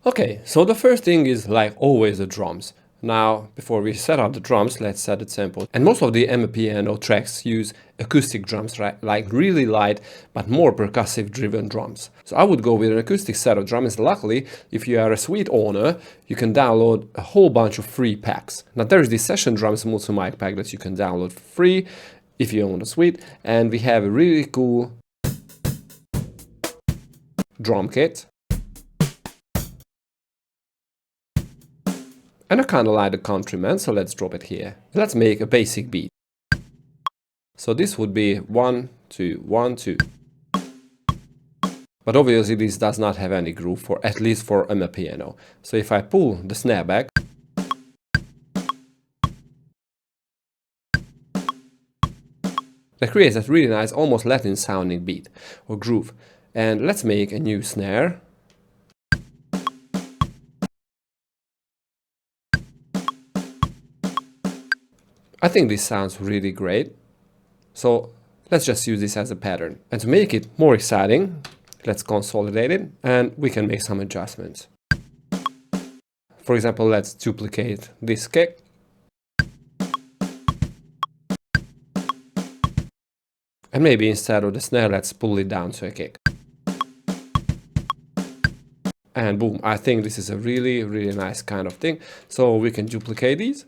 Okay, so the first thing is, like always, the drums. Now, before we set up the drums, let's set it simple. And most of the Amapiano tracks use acoustic drums, right? Like really light, but more percussive driven drums. So I would go with an acoustic set of drums. Luckily, if you are a suite owner, you can download a whole bunch of free packs. Now there is the session drums multi-mic pack that you can download for free if you own a suite. And we have a really cool drum kit. And I kind of like the Countryman, so let's drop it here. Let's make a basic beat. So this would be 1, 2, 1, 2. But obviously this does not have any groove, for at least for Amapiano. So if I pull the snare back, that creates that really nice, almost Latin sounding beat or groove. And let's make a new snare. I think this sounds really great, so let's just use this as a pattern. And to make it more exciting, let's consolidate it and we can make some adjustments. For example, let's duplicate this kick. And maybe instead of the snare, let's pull it down to a kick. And boom, I think this is a really, really nice kind of thing. So we can duplicate these.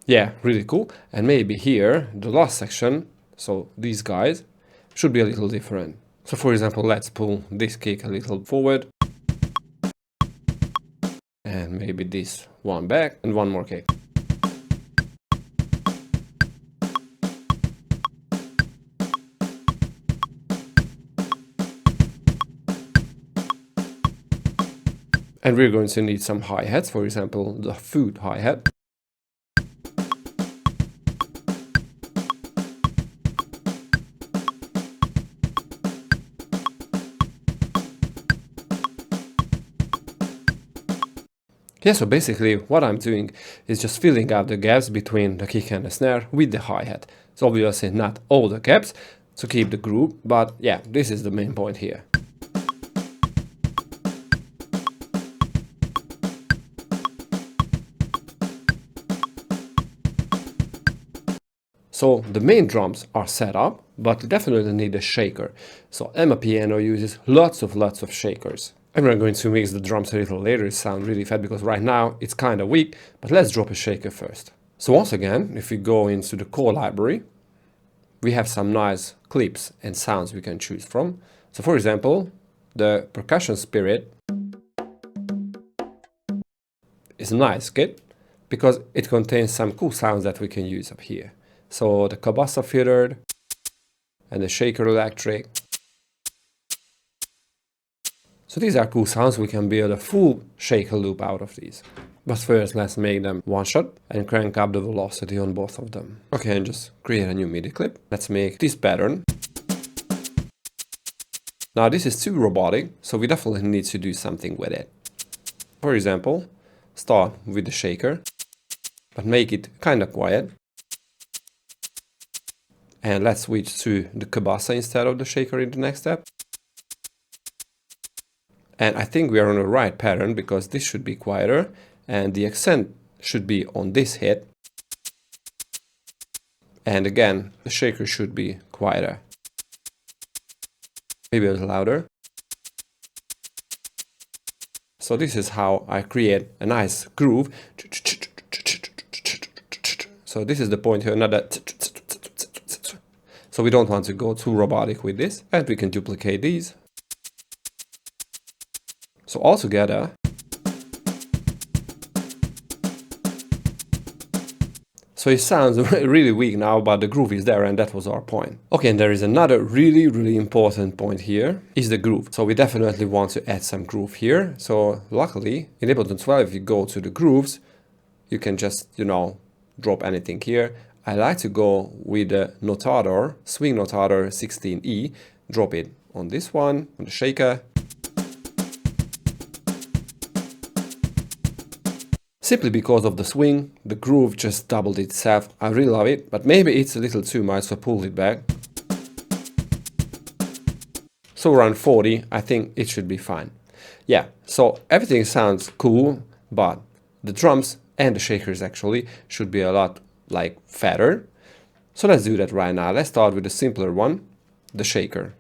Yeah, really cool. And maybe here, the last section, so these guys, should be a little different. So for example, let's pull this kick a little forward. And maybe this one back and one more kick. And we're going to need some hi-hats, for example, the foot hi-hat. Yeah, so basically what I'm doing is just filling out the gaps between the kick and the snare with the hi-hat. So obviously not all the gaps to keep the groove, but yeah, this is the main point here. So the main drums are set up, but definitely need a shaker. So Amapiano uses lots of shakers. And we're going to mix the drums a little later, it sounds really fat because right now it's kind of weak, but let's drop a shaker first. So once again, if we go into the core library, we have some nice clips and sounds we can choose from. So for example, the Percussion Spirit is a nice kit because it contains some cool sounds that we can use up here. So the Cabasa filtered and the shaker electric. So these are cool sounds, we can build a full shaker loop out of these. But first let's make them one shot and crank up the velocity on both of them. Okay, and just create a new MIDI clip. Let's make this pattern. Now this is too robotic, so we definitely need to do something with it. For example, start with the shaker, but make it kind of quiet. And let's switch to the Cabasa instead of the shaker in the next step. And I think we are on the right pattern because this should be quieter and the accent should be on this hit. And again, the shaker should be quieter. Maybe a little louder. So this is how I create a nice groove. So this is the point here, another. So we don't want to go too robotic with this, and we can duplicate these. So all together, so it sounds really weak now, but the groove is there and that was our point. Okay, and there is another really important point here, is the groove. So we definitely want to add some groove here. So luckily, in Ableton 12, if you go to the grooves, you can just, drop anything here. I like to go with the Notador, Swing Notador 16E, drop it on this one, on the shaker. simply because of the swing. The groove just doubled itself. I really love it, but maybe it's a little too much, so pull it back. So around 40, I think it should be fine. Yeah, so everything sounds cool, but the drums and the shakers actually should be a lot like fatter. So let's do that right now. Let's start with the simpler one, the shaker.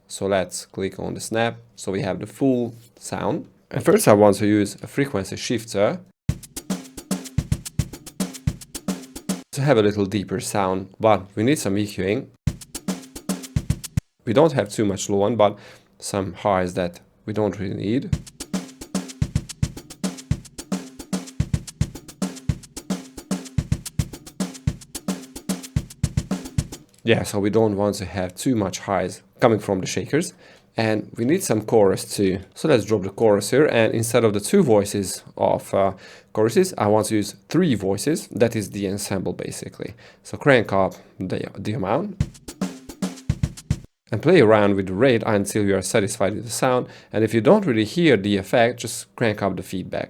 So let's click on the snap, so we have the full sound. And first I want to use a frequency shifter to have a little deeper sound, but we need some EQing. We don't have too much low one, but some highs that we don't really need. Yeah, so we don't want to have too much highs coming from the shakers. And we need some chorus too. So let's drop the chorus here, and instead of the 2 voices of choruses, I want to use 3 voices. That is the ensemble basically. So crank up the amount and play around with the rate until you are satisfied with the sound. And if you don't really hear the effect, just crank up the feedback.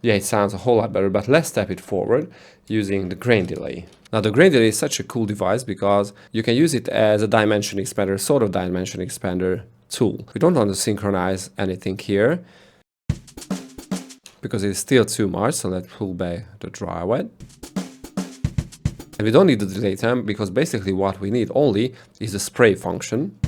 Yeah, it sounds a whole lot better, but let's step it forward using the grain delay. Now the grain delay is such a cool device because you can use it as a dimension expander, sort of dimension expander tool. We don't want to synchronize anything here because it's still too much, so let's pull back the dry wet. And we don't need the delay time because basically what we need only is the spray function.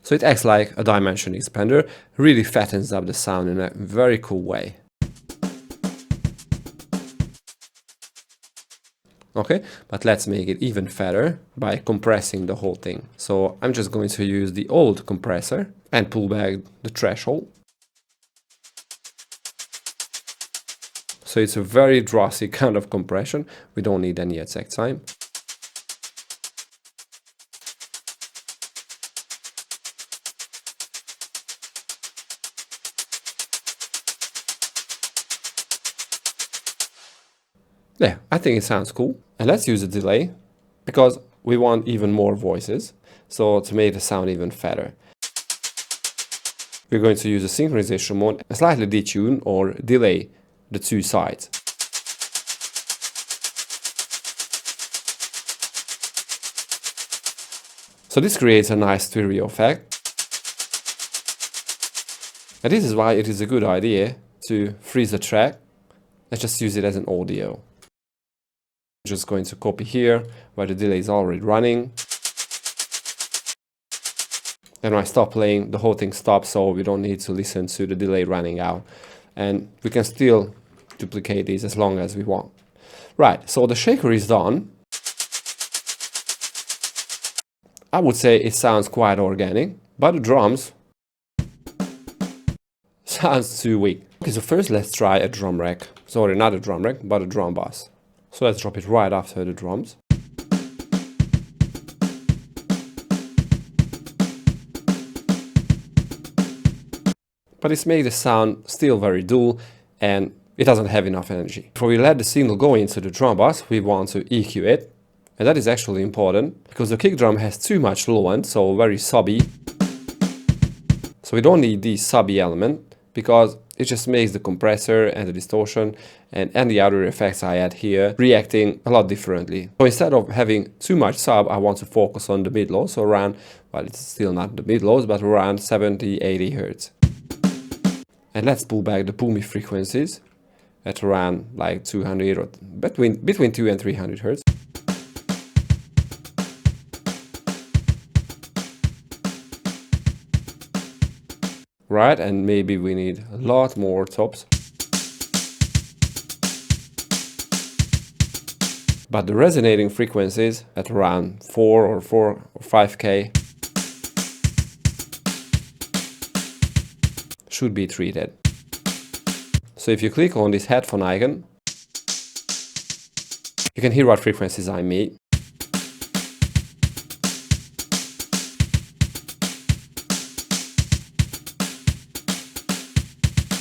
So it acts like a dimension expander, really fattens up the sound in a very cool way. Okay, but let's make it even fatter by compressing the whole thing. So I'm just going to use the old compressor and pull back the threshold. So it's a very drastic kind of compression. We don't need any attack time. Yeah, I think it sounds cool. And let's use a delay because we want even more voices. So to make the sound even fatter, we're going to use a synchronization mode and slightly detune or delay the 2 sides. So this creates a nice stereo effect. And this is why it is a good idea to freeze the track and just use it as an audio. Just going to copy here where the delay is already running. And when I stop playing, the whole thing stops, so we don't need to listen to the delay running out. And we can still duplicate these as long as we want. Right, so the shaker is done. I would say it sounds quite organic, but the drums sounds too weak. Okay, so first let's try a drum rack. Sorry, not a drum rack, but a drum bus. So let's drop it right after the drums. But it's made the sound still very dull and it doesn't have enough energy. Before we let the signal go into the drum bus, we want to EQ it. And that is actually important because the kick drum has too much low end, so very subby. So we don't need this subby element because it just makes the compressor and the distortion and any other effects I add here reacting a lot differently. So instead of having too much sub, I want to focus on the mid-low, so around, well, it's still not the mid-lows, but around 70-80 Hertz. And let's pull back the boomy frequencies at around like 200 or between 2 and 300 Hertz. Right, and maybe we need a lot more tops. But the resonating frequencies at around 4 or 5K should be treated. So if you click on this headphone icon, you can hear what frequencies I made.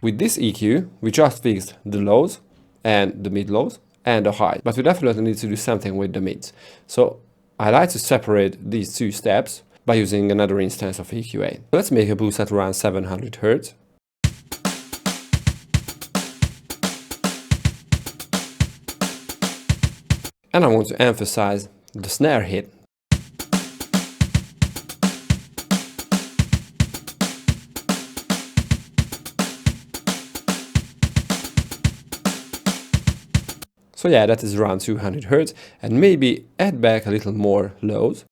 With this EQ, we just fixed the lows and the mid lows and the high, but we definitely need to do something with the mids. So I like to separate these two steps by using another instance of EQ8. Let's make a boost at around 700 Hz. And I want to emphasize the snare hit. So yeah, that is around 200 Hz, and maybe add back a little more lows.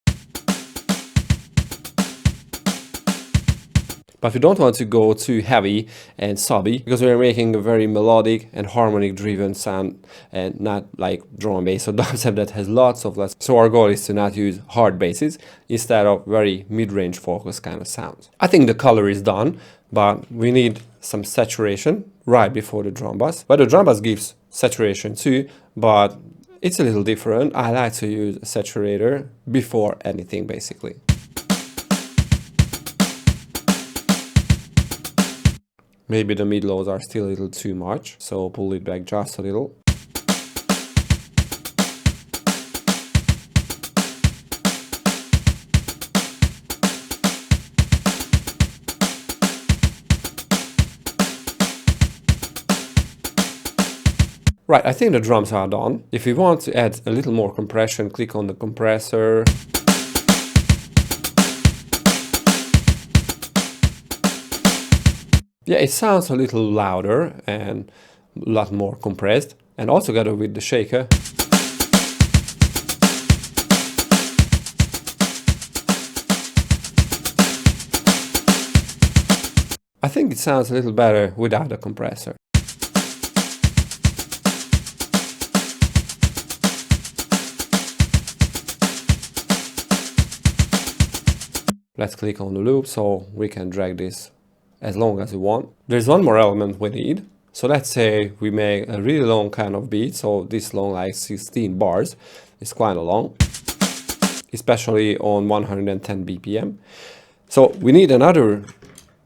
But we don't want to go too heavy and subby, because we're making a very melodic and harmonic driven sound and not like drum and bass or dubstep that has lots of less. So our goal is to not use hard basses instead of very mid-range focus kind of sounds. I think the color is done, but we need some saturation right before the drum bass. But the drum bass gives saturation too, but it's a little different. I like to use a saturator before anything basically. Maybe the mid lows are still a little too much, so pull it back just a little. Right, I think the drums are done. If you want to add a little more compression, click on the compressor. Yeah, it sounds a little louder and a lot more compressed, and also together with the shaker. I think it sounds a little better without the compressor. Let's click on the loop so we can drag this as long as we want. There's one more element we need. So let's say we make a really long kind of beat. So this long, like 16 bars, is quite long, especially on 110 BPM. So we need another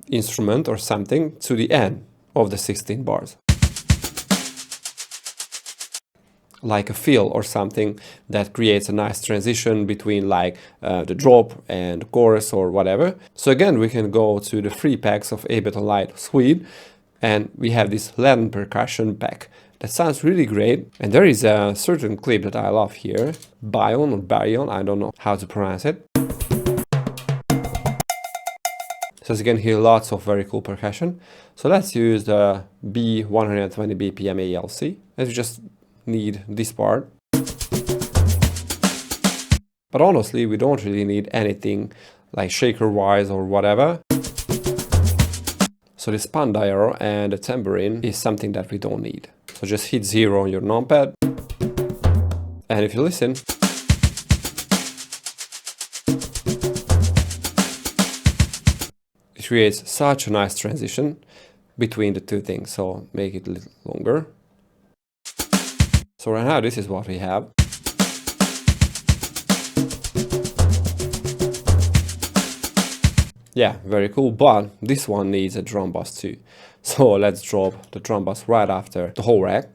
instrument or something to the end of the 16 bars. Like a fill or something that creates a nice transition between like the drop and the chorus or whatever. So again, we can go to the free packs of Ableton Library suite, and we have this Latin percussion pack that sounds really great. And there is a certain clip that I love here, Bion or Barion, I don't know how to pronounce it. So as you can hear, lots of very cool percussion. So let's use the B120 BPM ALC. Let's just need this part, but honestly we don't really need anything like shaker wise or whatever. So this pandiro and the tambourine is something that we don't need, so just hit 0 on your numpad, and if you listen, it creates such a nice transition between the two things. So make it a little longer. So right now, this is what we have. Yeah, very cool, but this one needs a drum bass too. So let's drop the drum bass right after the whole rack.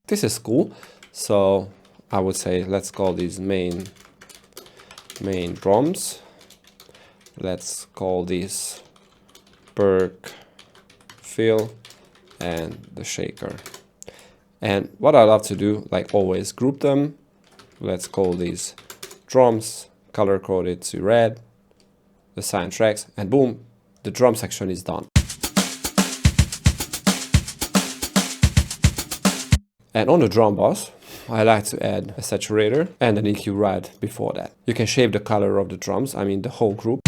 This is cool, so I would say let's call these main drums. Let's call these perk, fill, and the shaker. And what I love to do, like always, group them. Let's call these drums, color coded to red, assign tracks, and boom, the drum section is done. And on the drum bass, I like to add a saturator and an EQ right before that. You can shape the color of the drums, I mean the whole group.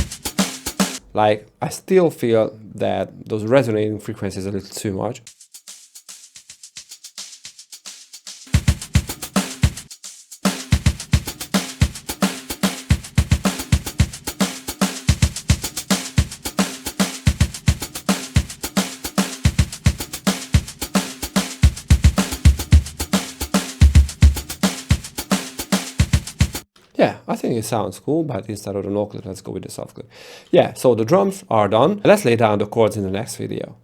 Like, I still feel that those resonating frequencies are a little too much. I think it sounds cool, but instead of the no clip, let's go with the soft clip. Yeah, so the drums are done. Let's lay down the chords in the next video.